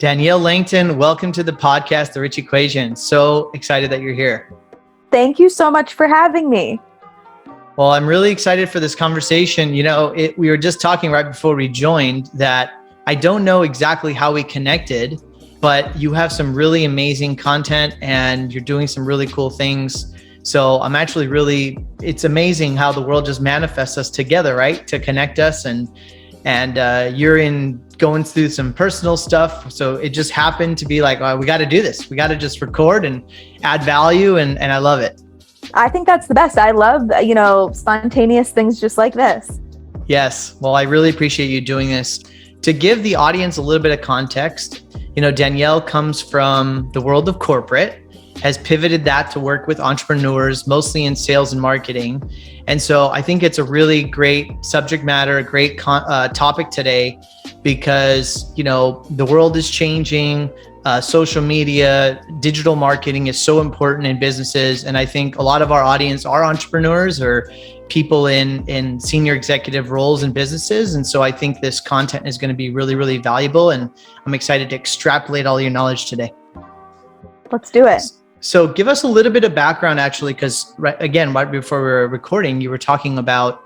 Danielle Langton, welcome to the podcast, The Rich Equation. So excited that you're here. Thank you so much for having me. Well, I'm really excited for this conversation. We were just talking right before we joined that I don't know exactly how we connected, but you have some really amazing content and you're doing some really cool things. So I'm actually it's amazing how the world just manifests us together, right? To connect us and you're going through some personal stuff. So it just happened to be like, we got to do this. We got to just record and add value. And I love it. I think that's the best. I love, spontaneous things just like this. Yes. Well, I really appreciate you doing this. To give the audience a little bit of context, Danielle comes from the world of corporate, has pivoted that to work with entrepreneurs, mostly in sales and marketing. And so I think it's a really great subject matter, a great topic today, because, the world is changing. Social media, digital marketing is so important in businesses. And I think a lot of our audience are entrepreneurs or people in senior executive roles in businesses. And so I think this content is going to be really, really valuable. And I'm excited to extrapolate all your knowledge today. Let's do it. So give us a little bit of background, actually, because right before we were recording, you were talking about,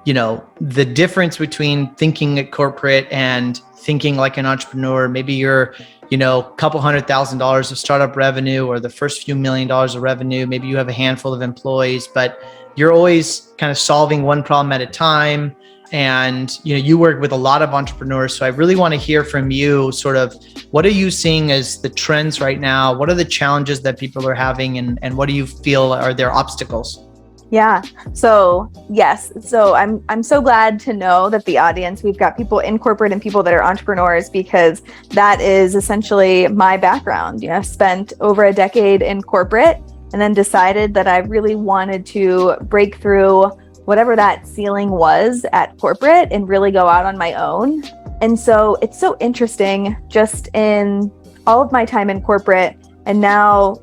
the difference between thinking at corporate and thinking like an entrepreneur. Maybe you're, a couple $100,000 of startup revenue or the first few $1 million of revenue. Maybe you have a handful of employees, but you're always kind of solving one problem at a time. And, you work with a lot of entrepreneurs. So I really want to hear from you sort of, what are you seeing as the trends right now? What are the challenges that people are having and what do you feel are their obstacles? Yeah. So yes. So I'm so glad to know that the audience, we've got people in corporate and people that are entrepreneurs, because that is essentially my background. I've spent over a decade in corporate and then decided that I really wanted to break through whatever that ceiling was at corporate and really go out on my own. And so it's so interesting, just in all of my time in corporate and now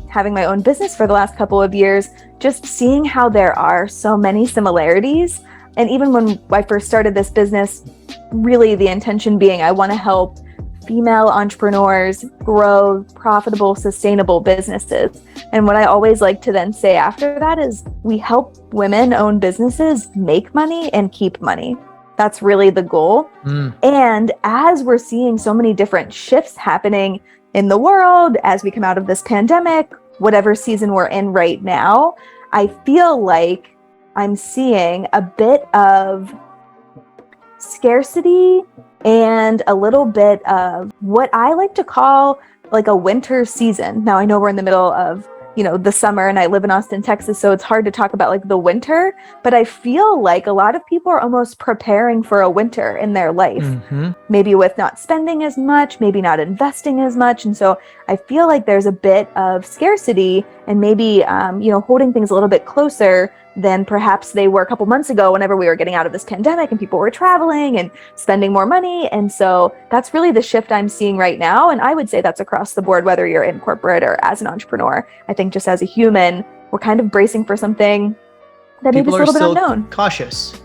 having my own business for the last couple of years, just seeing how there are so many similarities. And even when I first started this business, really the intention being I want to help female entrepreneurs grow profitable, sustainable businesses. And what I always like to then say after that is we help women own businesses make money and keep money. That's really the goal. And as we're seeing so many different shifts happening in the world, as we come out of this pandemic, whatever season we're in right now, I feel like I'm seeing a bit of scarcity and a little bit of what I like to call like a winter season. Now I know we're in the middle of, the summer, and I live in Austin, Texas, so it's hard to talk about like the winter, but I feel like a lot of people are almost preparing for a winter in their life, maybe with not spending as much, maybe not investing as much. And so I feel like there's a bit of scarcity and maybe, holding things a little bit closer than perhaps they were a couple months ago whenever we were getting out of this pandemic and people were traveling and spending more money. And so that's really the shift I'm seeing right now. And I would say that's across the board, whether you're in corporate or as an entrepreneur. I think just as a human, we're kind of bracing for something that maybe is a little bit unknown. Cautious.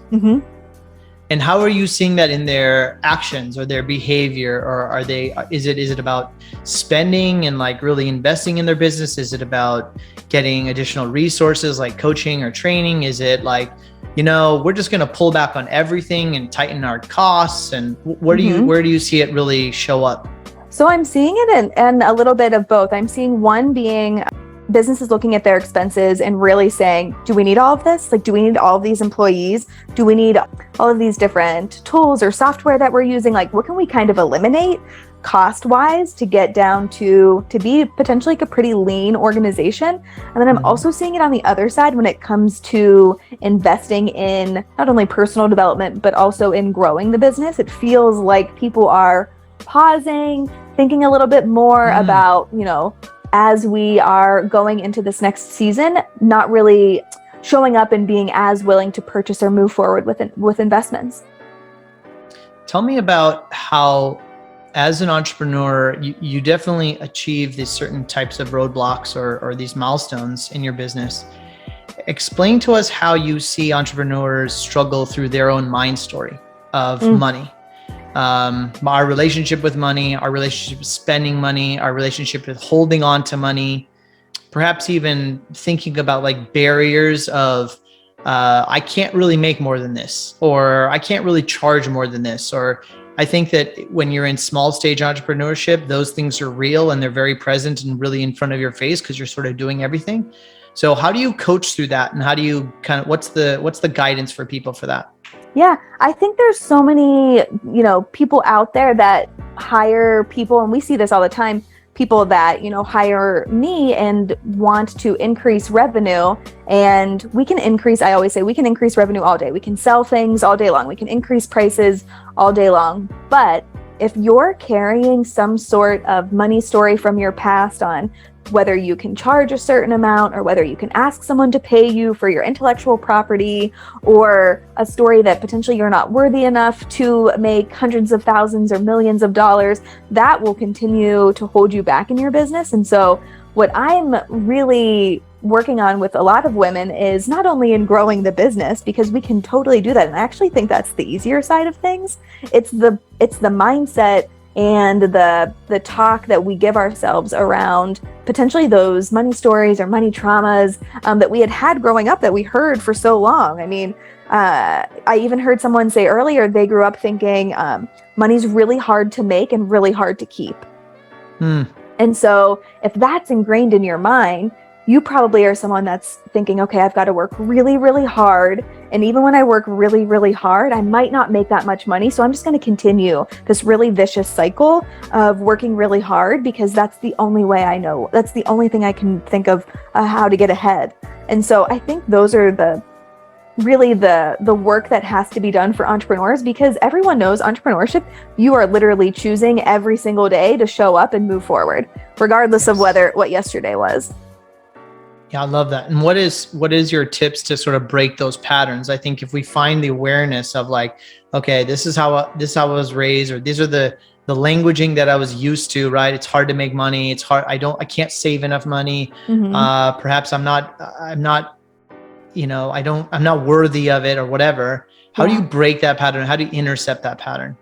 And how are you seeing that in their actions or their behavior? Or is it about spending and like really investing in their business? Is it about getting additional resources like coaching or training? Is it like, we're just going to pull back on everything and tighten our costs? And where do you see it really show up? So I'm seeing it in a little bit of both. I'm seeing one being businesses looking at their expenses and really saying, do we need all of this? Like, do we need all of these employees? Do we need all of these different tools or software that we're using? Like, what can we kind of eliminate cost-wise to get down to be potentially like a pretty lean organization? And then I'm also seeing it on the other side when it comes to investing in not only personal development, but also in growing the business. It feels like people are pausing, thinking a little bit more about, as we are going into this next season, not really showing up and being as willing to purchase or move forward with investments. Tell me about how, as an entrepreneur, you definitely achieve these certain types of roadblocks or these milestones in your business. Explain to us how you see entrepreneurs struggle through their own mind story of money. our relationship with money, our relationship with spending money, our relationship with holding on to money, perhaps even thinking about like barriers of, I can't really make more than this, or I can't really charge more than this. Or I think that when you're in small stage entrepreneurship, those things are real and they're very present and really in front of your face because you're sort of doing everything. So how do you coach through that? And how do you what's the guidance for people for that? Yeah, I think there's so many, people out there that hire people, and we see this all the time, people that, hire me and want to increase revenue. And we can increase, I always say, we can increase revenue all day. We can sell things all day long. We can increase prices all day long. But if you're carrying some sort of money story from your past on whether you can charge a certain amount or whether you can ask someone to pay you for your intellectual property, or a story that potentially you're not worthy enough to make hundreds of thousands or millions of dollars, that will continue to hold you back in your business. And so what I'm really working on with a lot of women is not only in growing the business, because we can totally do that. And I actually think that's the easier side of things. It's the mindset and the talk that we give ourselves around potentially those money stories or money traumas that we had growing up that we heard for so long. I mean, I even heard someone say earlier, they grew up thinking money's really hard to make and really hard to keep. And so if that's ingrained in your mind, you probably are someone that's thinking, okay, I've got to work really, really hard. And even when I work really, really hard, I might not make that much money. So I'm just going to continue this really vicious cycle of working really hard because that's the only way I know. That's the only thing I can think of how to get ahead. And so I think those are the work that has to be done for entrepreneurs, because everyone knows entrepreneurship, you are literally choosing every single day to show up and move forward, regardless of what yesterday was. Yeah, I love that. And what is your tips to sort of break those patterns? I think if we find the awareness of like, okay, this is how I was raised, or these are the languaging that I was used to, right? It's hard to make money. It's hard. I can't save enough money. Perhaps I'm not worthy of it or whatever. How do you break that pattern? How do you intercept that pattern?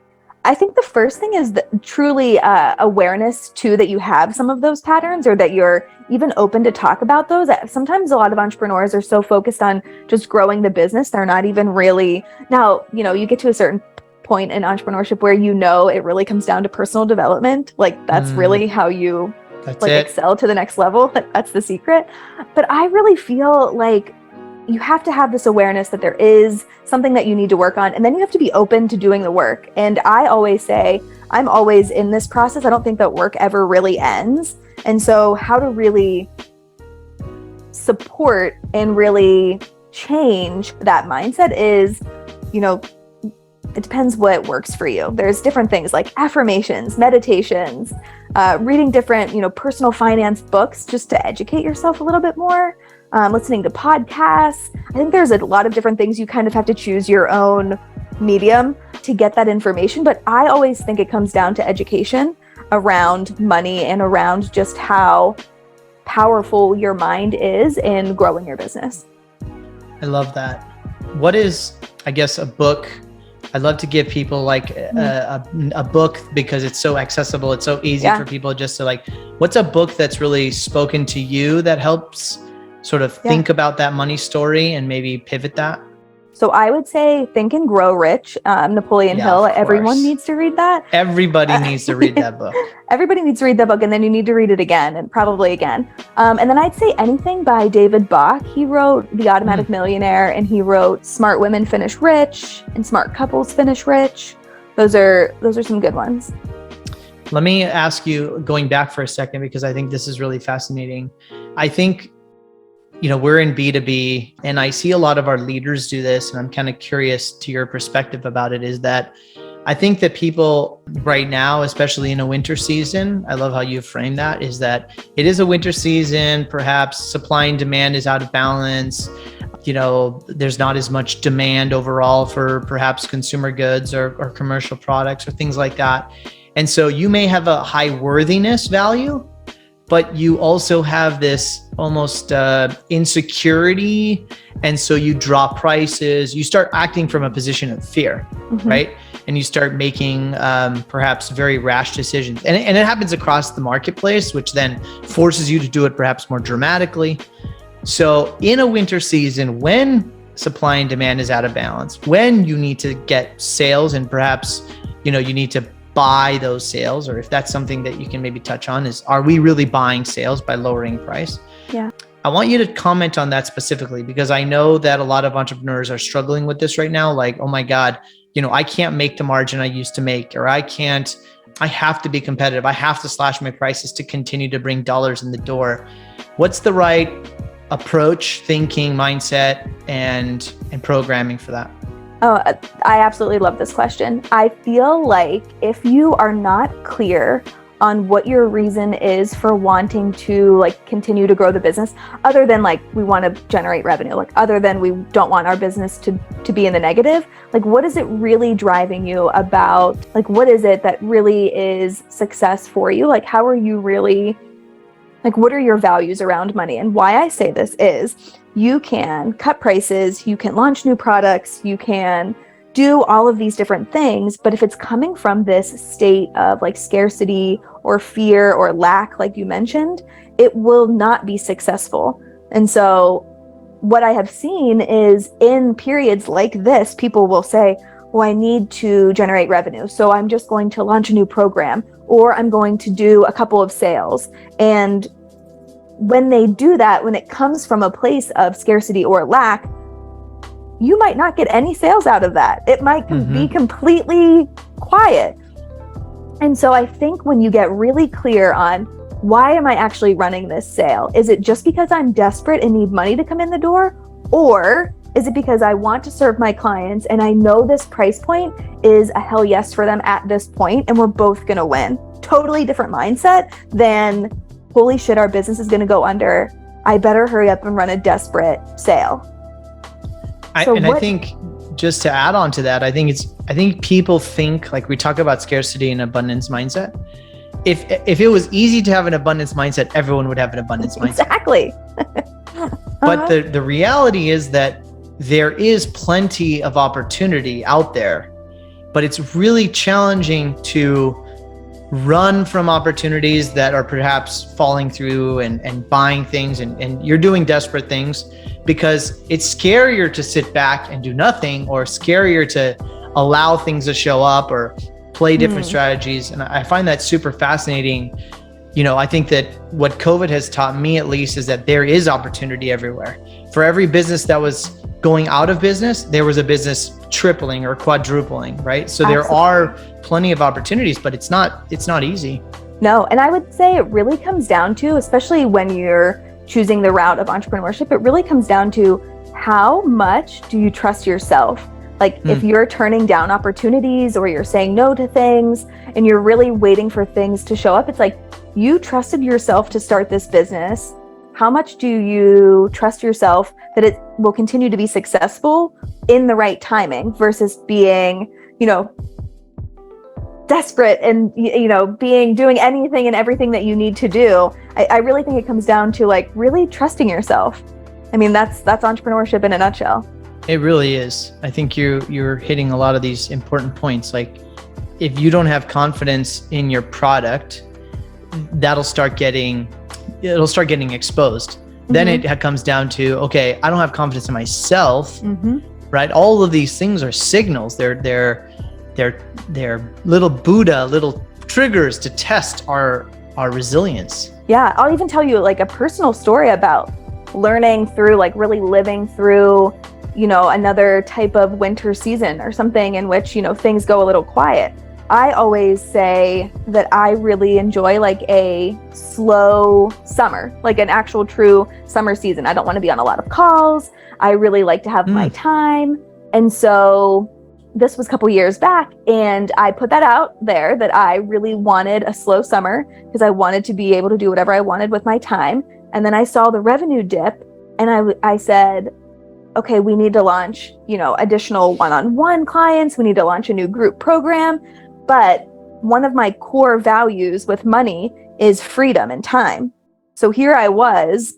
I think the first thing is truly awareness too, that you have some of those patterns, or that you're even open to talk about those. Sometimes a lot of entrepreneurs are so focused on just growing the business, they're not even really, now, you get to a certain point in entrepreneurship where it really comes down to personal development. Like that's really how you excel to the next level. That's the secret. But I really feel like you have to have this awareness that there is something that you need to work on, and then you have to be open to doing the work. And I always say, I'm always in this process. I don't think that work ever really ends. And so how to really support and really change that mindset is, it depends what works for you. There's different things like affirmations, meditations, reading different, personal finance books just to educate yourself a little bit more. Listening to podcasts. I think there's a lot of different things. You kind of have to choose your own medium to get that information. But I always think it comes down to education around money and around just how powerful your mind is in growing your business. I love that. What is, I guess, a book? I'd love to give people like a book because it's so accessible. It's so easy for people just to like, what's a book that's really spoken to you that helps sort of think about that money story and maybe pivot that? So I would say Think and Grow Rich, Napoleon Hill. Everyone needs to read that. Everybody needs to read that book. Everybody needs to read that book, and then you need to read it again, and probably again. And then I'd say anything by David Bach. He wrote The Automatic Millionaire, and he wrote Smart Women Finish Rich and Smart Couples Finish Rich. Those are some good ones. Let me ask you, going back for a second, because I think this is really fascinating. I think we're in B2B, and I see a lot of our leaders do this, and I'm kind of curious to your perspective about it, is that I think that people right now, especially in a winter season, I love how you frame that, is that it is a winter season, perhaps supply and demand is out of balance. There's not as much demand overall for perhaps consumer goods or commercial products or things like that. And so you may have a high worthiness value, but you also have this almost insecurity. And so you drop prices, you start acting from a position of fear, right? and you start making perhaps very rash decisions. And it happens across the marketplace, which then forces you to do it perhaps more dramatically. So in a winter season, when supply and demand is out of balance, when you need to get sales and perhaps, you need to buy those sales, or if that's something that you can maybe touch on, is, are we really buying sales by lowering price? Yeah. I want you to comment on that specifically, because I know that a lot of entrepreneurs are struggling with this right now. Like, oh my God, I can't make the margin I used to make, or I have to be competitive. I have to slash my prices to continue to bring dollars in the door. What's the right approach, thinking, mindset, and programming for that? Oh, I absolutely love this question. I feel like if you are not clear on what your reason is for wanting to continue to grow the business, other than we want to generate revenue, other than we don't want our business to be in the negative, what is it really driving you about, what is it that really is success for you? How are you really, what are your values around money? And why I say this is, you can cut prices, you can launch new products, you can do all of these different things, but if it's coming from this state of scarcity or fear or lack, like you mentioned, it will not be successful. And so what I have seen is, in periods like this, people will say, well, I need to generate revenue, so I'm just going to launch a new program, or I'm going to do a couple of sales. And when they do that, when it comes from a place of scarcity or lack, you might not get any sales out of that. It might be completely quiet. And so I think when you get really clear on, why am I actually running this sale? Is it just because I'm desperate and need money to come in the door? Or is it because I want to serve my clients and I know this price point is a hell yes for them at this point, and we're both going to win? Totally different mindset than, holy shit, our business is going to go under. I better hurry up and run a desperate sale. I think, just to add on to that, I think people think, we talk about scarcity and abundance mindset. If it was easy to have an abundance mindset, everyone would have an abundance mindset. Exactly. But the reality is that there is plenty of opportunity out there, but it's really challenging to run from opportunities that are perhaps falling through and buying things, and you're doing desperate things, because it's scarier to sit back and do nothing, or scarier to allow things to show up or play different strategies. And I find that super fascinating. I think that what COVID has taught me, at least, is that there is opportunity everywhere. For every business that was going out of business, there was a business tripling or quadrupling, right? So there are plenty of opportunities, but it's not easy. No, and I would say it really comes down to, especially when you're choosing the route of entrepreneurship, it really comes down to, how much do you trust yourself? If you're turning down opportunities, or you're saying no to things, and you're really waiting for things to show up, it's you trusted yourself to start this business. How much do you trust yourself that it will continue to be successful in the right timing, versus being, desperate and, doing anything and everything that you need to do? I really think it comes down to really trusting yourself. I mean, that's entrepreneurship in a nutshell. It really is. I think you're hitting a lot of these important points. If you don't have confidence in your product, it'll start getting exposed. Then it comes down to, okay, I don't have confidence in myself, right? All of these things are signals. They're little Buddha, little triggers to test our resilience. Yeah, I'll even tell you a personal story about learning through, really living through, another type of winter season or something in which, things go a little quiet. I always say that I really enjoy a slow summer, an actual true summer season. I don't want to be on a lot of calls. I really like to have my time. And so this was a couple years back, and I put that out there that I really wanted a slow summer because I wanted to be able to do whatever I wanted with my time. And then I saw the revenue dip, and I said, okay, we need to launch, additional one-on-one clients. We need to launch a new group program. But one of my core values with money is freedom and time. So here I was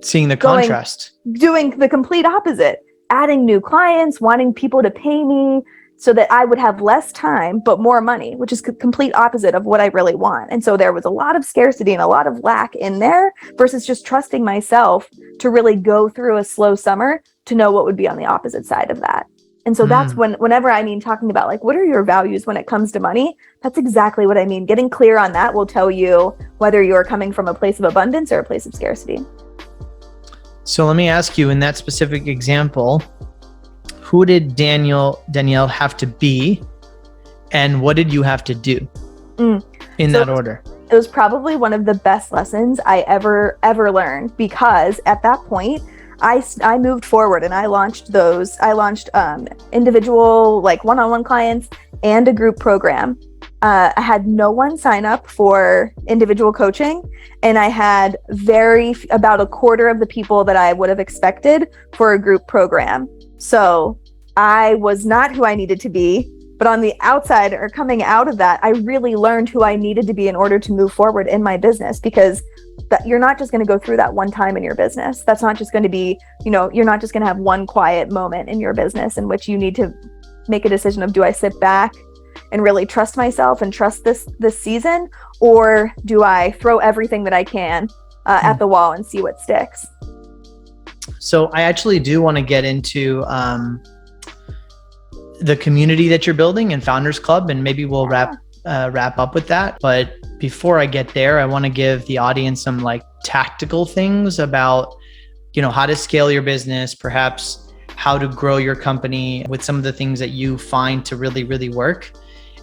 seeing the contrast, doing the complete opposite, adding new clients, wanting people to pay me, so that I would have less time, but more money, which is complete opposite of what I really want. And so there was a lot of scarcity and a lot of lack in there versus just trusting myself to really go through a slow summer to know what would be on the opposite side of that. And so that's whenever I mean talking about like, what are your values when it comes to money? That's exactly what I mean. Getting clear on that will tell you whether you're coming from a place of abundance or a place of scarcity. So let me ask you, in that specific example, who did Danielle have to be, and what did you have to do in that order? It was probably one of the best lessons I ever learned, because at that point I moved forward and I launched individual, like one-on-one clients and a group program. I had no one sign up for individual coaching, and I had about a quarter of the people that I would have expected for a group program. So I was not who I needed to be, but on the outside, or coming out of that, I really learned who I needed to be in order to move forward in my business, because you're not just going to go through that one time in your business. That's not just going to be, you're not just going to have one quiet moment in your business in which you need to make a decision of, do I sit back and really trust myself and trust this season, or do I throw everything that I can at the wall and see what sticks? So I actually do want to get into the community that you're building and Founders Club, and maybe we'll wrap up with that. But before I get there, I want to give the audience some like tactical things about, how to scale your business, perhaps how to grow your company with some of the things that you find to really, really work.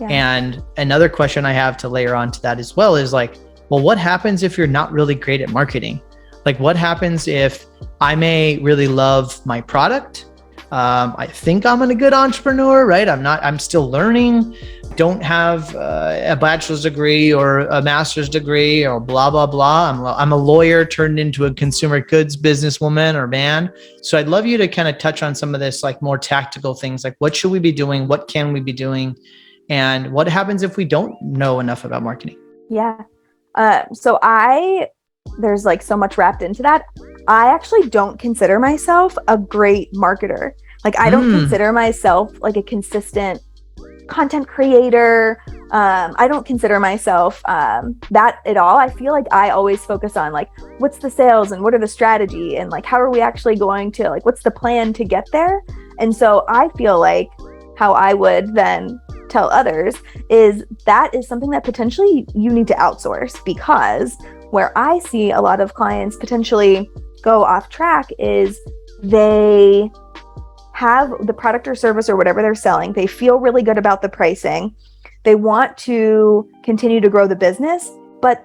Yeah. And another question I have to layer on to that as well is like, well, what happens if you're not really great at marketing? Like, what happens if I may really love my product? I think I'm a good entrepreneur, right? I'm still learning, don't have a bachelor's degree or a master's degree or blah, blah, blah. I'm a lawyer turned into a consumer goods businesswoman or man. So I'd love you to kind of touch on some of this, like more tactical things, like what should we be doing? What can we be doing? And what happens if we don't know enough about marketing? Yeah. There's like so much wrapped into that. I actually don't consider myself a great marketer. Like, I don't consider myself like a consistent content creator. I don't consider myself that at all. I feel like I always focus on like, what's the sales and what are the strategy and like, how are we actually going to, like, what's the plan to get there? And so I feel like how I would then tell others is that is something that potentially you need to outsource, because where I see a lot of clients potentially go off track is they have the product or service or whatever they're selling. They feel really good about the pricing. They want to continue to grow the business, but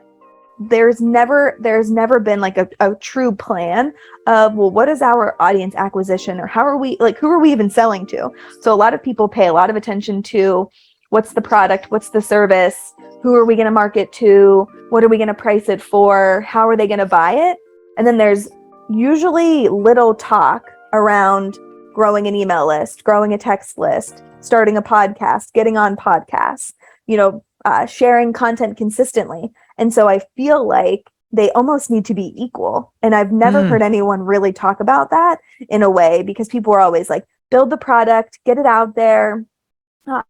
there's never been like a true plan of, well, what is our audience acquisition, or who are we even selling to? So a lot of people pay a lot of attention to what's the product, what's the service, who are we going to market to, what are we going to price it for, how are they going to buy it? And then there's usually little talk around growing an email list, growing a text list, starting a podcast, getting on podcasts, sharing content consistently. And so I feel like they almost need to be equal. And I've never heard anyone really talk about that in a way, because people are always like, build the product, get it out there,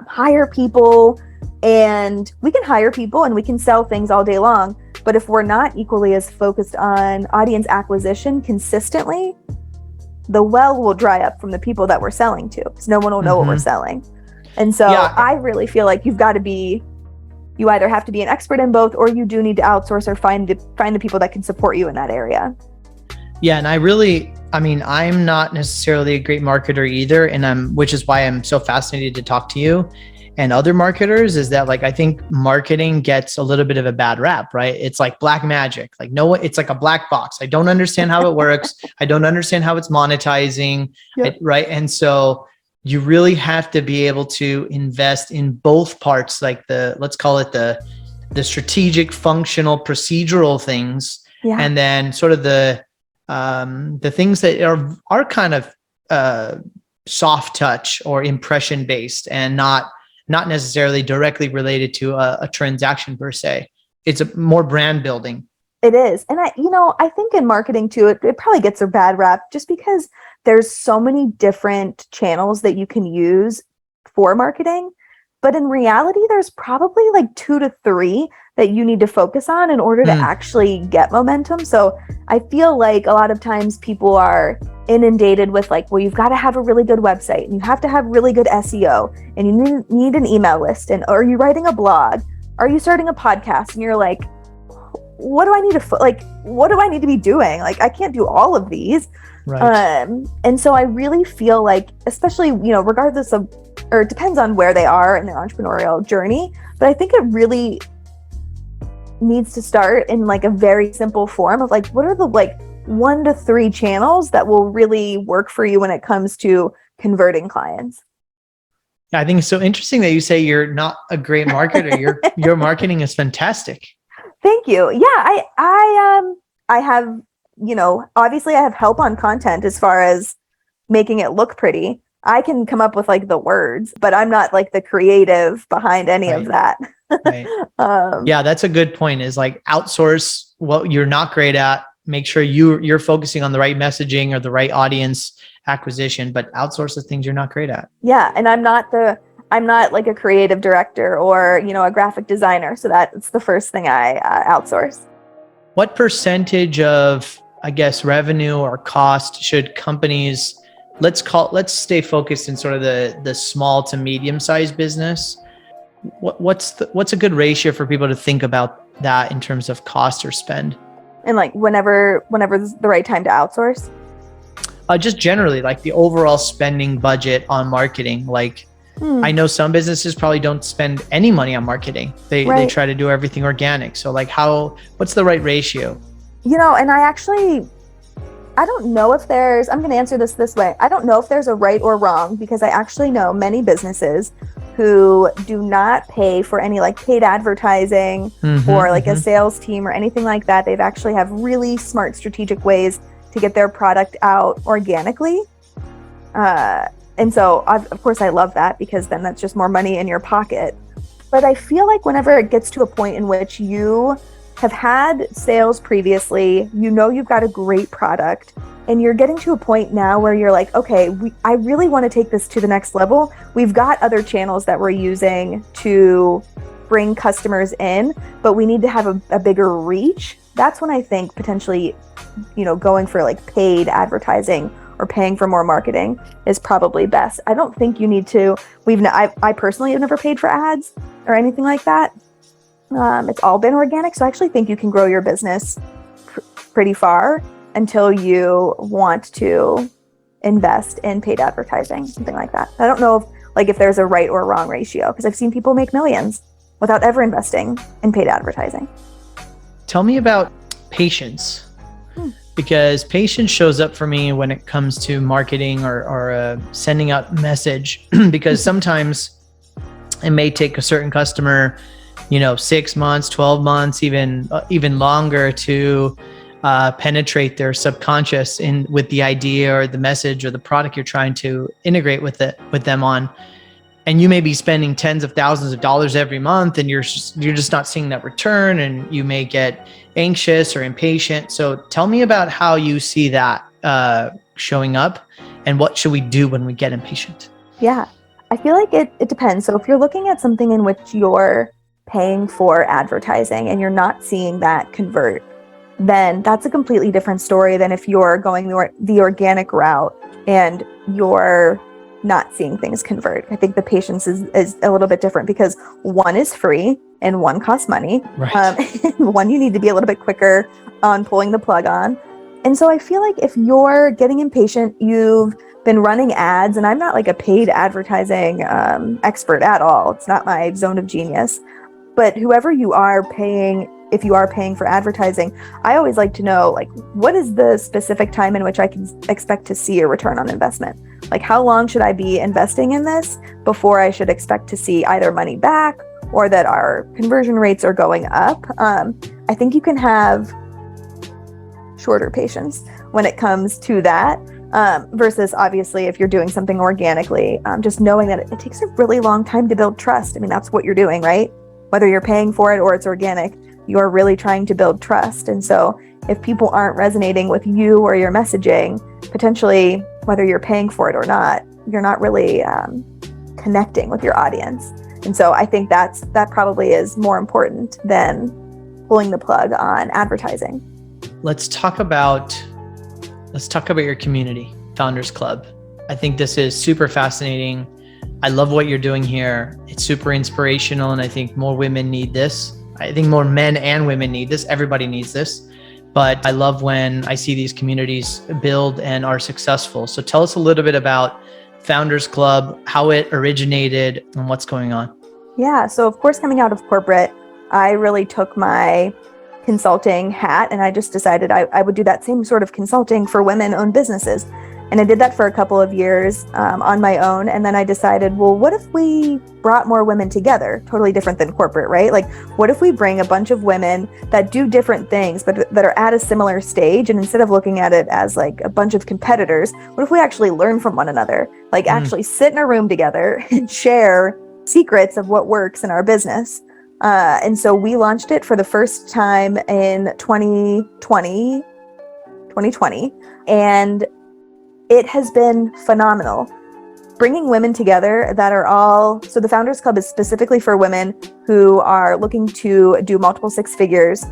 hire people. And we can hire people and we can sell things all day long. But if we're not equally as focused on audience acquisition consistently, the well will dry up from the people that we're selling to, because no one will know what we're selling. And so I really feel like you either have to be an expert in both, or you do need to outsource or find the people that can support you in that area. Yeah. And I'm not necessarily a great marketer either. Which is why I'm so fascinated to talk to you and other marketers, is that like, I think marketing gets a little bit of a bad rap, right? It's like black magic. Like it's like a black box. I don't understand how it works. I don't understand how it's monetizing. Yep. Right. And so you really have to be able to invest in both parts, like let's call it the strategic, functional, procedural things. Yeah. And then sort of the things that are kind of soft touch or impression based, and not necessarily directly related to a transaction per se. It's a more brand building. It is. And I think in marketing too, it probably gets a bad rap just because there's so many different channels that you can use for marketing. But in reality, there's probably like 2 to 3 that you need to focus on in order to actually get momentum. So I feel like a lot of times people are inundated with like, well, you've got to have a really good website and you have to have really good SEO and you need an email list. And are you writing a blog? Are you starting a podcast? And you're like, what do I need to what do I need to be doing? Like, I can't do all of these. Right. And so I really feel like, especially, regardless of, or it depends on where they are in their entrepreneurial journey, but I think it really needs to start in like a very simple form of like, what are the like 1 to 3 channels that will really work for you when it comes to converting clients? I think it's so interesting that you say you're not a great marketer. Your marketing is fantastic. Thank you. Yeah, I have, obviously I have help on content as far as making it look pretty. I can come up with like the words, but I'm not like the creative behind any of that. Right. Yeah, that's a good point, is like outsource what you're not great at. Make sure you're focusing on the right messaging or the right audience acquisition, but outsource the things you're not great at. Yeah. And I'm not like a creative director or, a graphic designer. So that's the first thing I outsource. What percentage of, I guess, revenue or cost should companies, let's stay focused in sort of the small to medium sized business. What's a good ratio for people to think about that in terms of cost or spend? And like whenever the right time to outsource? Just generally, like the overall spending budget on marketing. Like, I know some businesses probably don't spend any money on marketing. They try to do everything organic. So like what's the right ratio? And I don't know if I'm going to answer this way. I don't know if there's a right or wrong, because I actually know many businesses who do not pay for any like paid advertising or like a sales team or anything like that. They've actually have really smart strategic ways to get their product out organically. And so of course I love that, because then that's just more money in your pocket. But I feel like whenever it gets to a point in which you have had sales previously, you've got a great product, and you're getting to a point now where you're like, okay, I really want to take this to the next level. We've got other channels that we're using to bring customers in, but we need to have a bigger reach. That's when I think potentially, going for like paid advertising or paying for more marketing is probably best. I don't think you need to. I personally have never paid for ads or anything like that. It's all been organic. So I actually think you can grow your business pretty far until you want to invest in paid advertising, something like that. I don't know if there's a right or wrong ratio, because I've seen people make millions without ever investing in paid advertising. Tell me about patience, because patience shows up for me when it comes to marketing or sending out message, because sometimes it may take a certain customer 6 months, 12 months, even longer to penetrate their subconscious with the idea or the message or the product you're trying to integrate with them on. And you may be spending tens of thousands of dollars every month, and you're just not seeing that return, and you may get anxious or impatient. So tell me about how you see that showing up, and what should we do when we get impatient? Yeah, I feel like it depends. So if you're looking at something in which you're paying for advertising and you're not seeing that convert, then that's a completely different story than if you're going the organic route and you're not seeing things convert. I think the patience is a little bit different, because one is free and one costs money. Right. One you need to be a little bit quicker on pulling the plug on. And so I feel like if you're getting impatient, you've been running ads, and I'm not like a paid advertising expert at all. It's not my zone of genius. But whoever you are paying, if you are paying for advertising, I always like to know, like, what is the specific time in which I can expect to see a return on investment? Like, how long should I be investing in this before I should expect to see either money back or that our conversion rates are going up? I think you can have shorter patience when it comes to that, versus obviously if you're doing something organically, just knowing that it takes a really long time to build trust. I mean, that's what you're doing, right? Whether you're paying for it or it's organic, you're really trying to build trust. And so if people aren't resonating with you or your messaging, potentially, whether you're paying for it or not, you're not really connecting with your audience. And so I think that probably is more important than pulling the plug on advertising. Let's talk about your community, Founders Club. I think this is super fascinating. I love what you're doing here. It's super inspirational, and I think more women need this. I think more men and women need this. Everybody needs this. But I love when I see these communities build and are successful. So tell us a little bit about Founders Club, how it originated, and what's going on. Yeah, so of course, coming out of corporate, I really took my consulting hat and I just decided I would do that same sort of consulting for women-owned businesses. And I did that for a couple of years on my own. And then I decided, well, what if we brought more women together? Totally different than corporate, right? Like, what if we bring a bunch of women that do different things, but that are at a similar stage? And instead of looking at it as like a bunch of competitors, what if we actually learn from one another? Like actually sit in a room together and share secrets of what works in our business. And so we launched it for the first time in 2020. And it has been phenomenal. Bringing women together that are all, so the Founders Club is specifically for women who are looking to do multiple six figures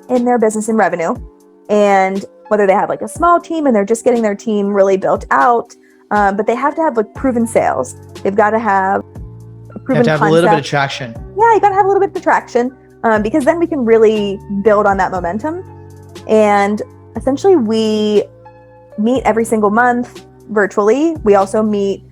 in their business and revenue. And whether they have like a small team and they're just getting their team really built out, but they have to have like proven sales. They've got to have a proven You have to have concept. a little bit of traction. Yeah, you got to have a little bit of traction because then we can really build on that momentum. And essentially we meet every single month virtually. We also meet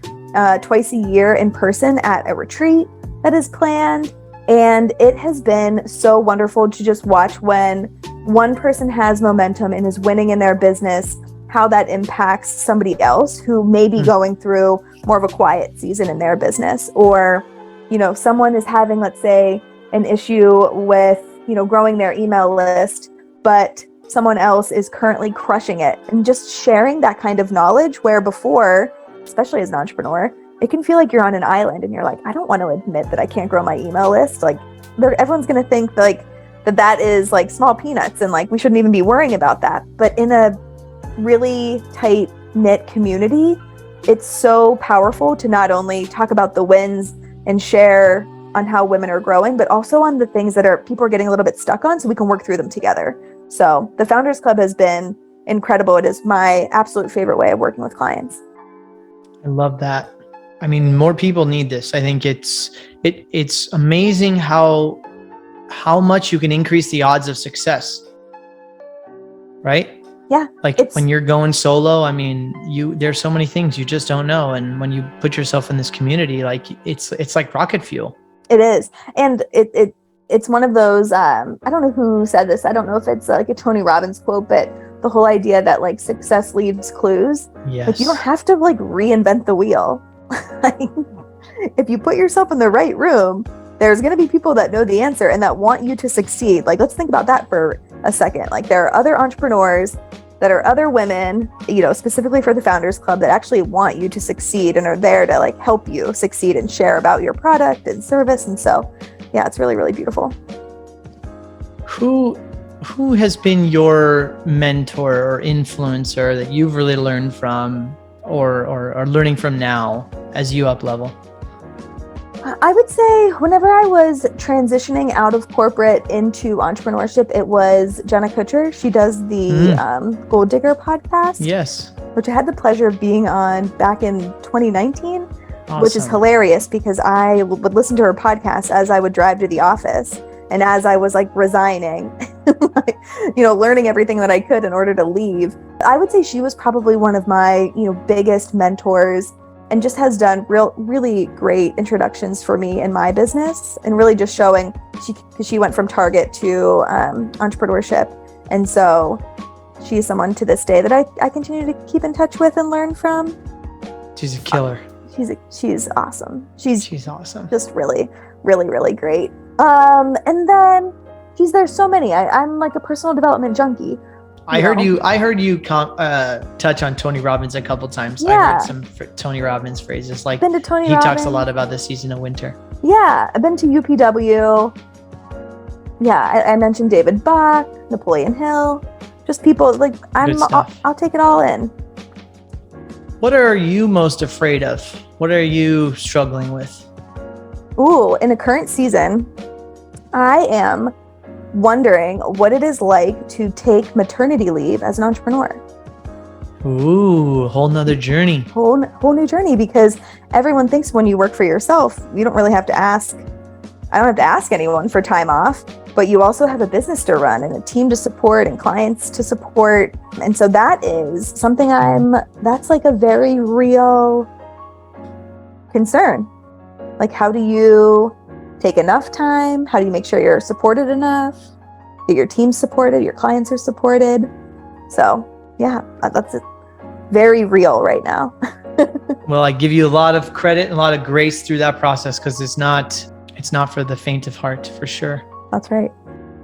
twice a year in person at a retreat that is planned. And it has been so wonderful to just watch when one person has momentum and is winning in their business, how that impacts somebody else who may be going through more of a quiet season in their business. Or, you know, someone is having, let's say, an issue with, you know, growing their email list, but someone else is currently crushing it, and just sharing that kind of knowledge where before, especially as an entrepreneur, it can feel like you're on an island and you're like, I don't want to admit that I can't grow my email list. Like everyone's going to think like that is like small peanuts and like we shouldn't even be worrying about that. But in a really tight knit community, it's so powerful to not only talk about the wins and share on how women are growing, but also on the things that people are getting a little bit stuck on so we can work through them together. So the Founders Club has been incredible. It is my absolute favorite way of working with clients. I love that. I mean, more people need this. I think it's amazing how much you can increase the odds of success. Right? Yeah. Like when you're going solo, I mean, there's so many things you just don't know. And when you put yourself in this community, like it's like rocket fuel. It is. And it's one of those, I don't know who said this. I don't know if it's like a Tony Robbins quote, but the whole idea that like success leaves clues. Yes. Like you don't have to like reinvent the wheel. Like, if you put yourself in the right room, there's going to be people that know the answer and that want you to succeed. Like, let's think about that for a second. Like there are other entrepreneurs that are other women, you know, specifically for the Founders Club that actually want you to succeed and are there to like help you succeed and share about your product and service. And so, yeah, it's really, really beautiful. Who has been your mentor or influencer that you've really learned from or are learning from now as you up level? I would say whenever I was transitioning out of corporate into entrepreneurship, it was Jenna Kutcher. She does the Gold Digger podcast. Yes. Which I had the pleasure of being on back in 2019, Awesome. Which is hilarious because I would listen to her podcast as I would drive to the office and as I was like resigning, like, you know, learning everything that I could in order to leave. I would say she was probably one of my, you know, biggest mentors and just has done really great introductions for me in my business and really just showing she went from Target to entrepreneurship. And so she's someone to this day that I continue to keep in touch with and learn from. She's a killer. She's awesome. She's awesome. Just really, really, really great. And then there's so many. I'm like a personal development junkie. I heard you touch on Tony Robbins a couple times. Yeah. I heard some Tony Robbins phrases. Like been to Tony he Robbins. Talks a lot about the season of winter. Yeah, I've been to UPW. Yeah, I mentioned David Bach, Napoleon Hill, just people like I'll take it all in. What are you most afraid of What are you struggling with? Ooh, in the current season, I am wondering what it is like to take maternity leave as an entrepreneur. Ooh, a whole nother journey. Whole new journey, because everyone thinks when you work for yourself, you don't really have to ask. I don't have to ask anyone for time off, but you also have a business to run and a team to support and clients to support. And so that is something that's like a very real concern. Like, how do you take enough time? How do you make sure you're supported enough? That your team's supported, your clients are supported. So yeah, that's very real right now. Well, I give you a lot of credit and a lot of grace through that process, because it's not for the faint of heart, for sure. That's right.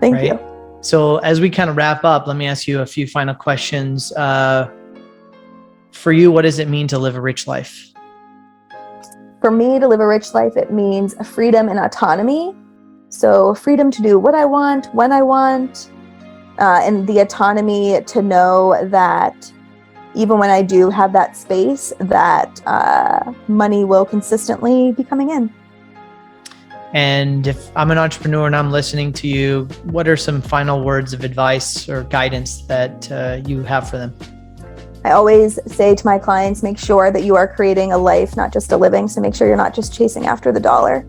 Thank you. So as we kind of wrap up, let me ask you a few final questions. For you, what does it mean to live a rich life? For me, to live a rich life, it means freedom and autonomy. So freedom to do what I want, when I want, and the autonomy to know that even when I do have that space, that money will consistently be coming in. And if I'm an entrepreneur and I'm listening to you, what are some final words of advice or guidance that you have for them? I always say to my clients, make sure that you are creating a life, not just a living. So make sure you're not just chasing after the dollar.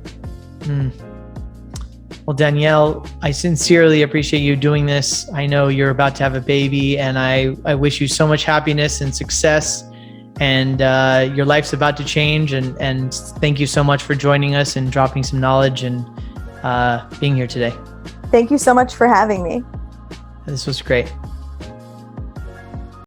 Well, Danielle, I sincerely appreciate you doing this. I know you're about to have a baby, and I wish you so much happiness and success, and your life's about to change. And thank you so much for joining us and dropping some knowledge and being here today. Thank you so much for having me. This was great.